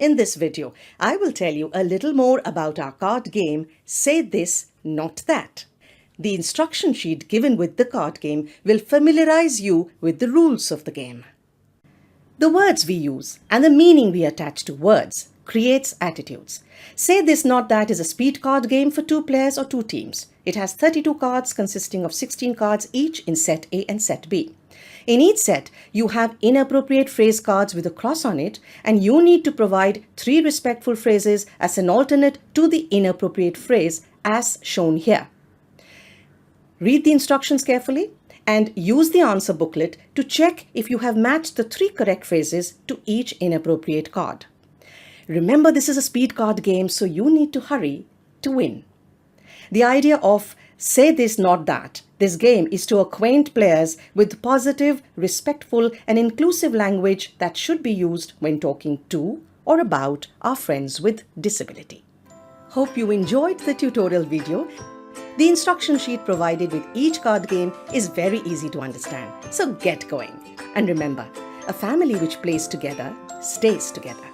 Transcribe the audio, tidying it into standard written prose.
In this video, I will tell you a little more about our card game, Say This, Not That. The instruction sheet given with the card game will familiarize you with the rules of the game. The words we use and the meaning we attach to words creates attitudes. Say This, Not That is a speed card game for 2 players or 2 teams. It has 32 cards consisting of 16 cards each in set A and set B. In each set, you have inappropriate phrase cards with a cross on it, and you need to provide 3 respectful phrases as an alternate to the inappropriate phrase as shown here. Read the instructions carefully and use the answer booklet to check if you have matched the 3 correct phrases to each inappropriate card. Remember, this is a speed card game, so you need to hurry to win. The idea of Say This, Not That. This game is to acquaint players with positive, respectful and inclusive language that should be used when talking to or about our friends with disability. Hope you enjoyed the tutorial video. The instruction sheet provided with each card game is very easy to understand, so get going. And remember, a family which plays together stays together.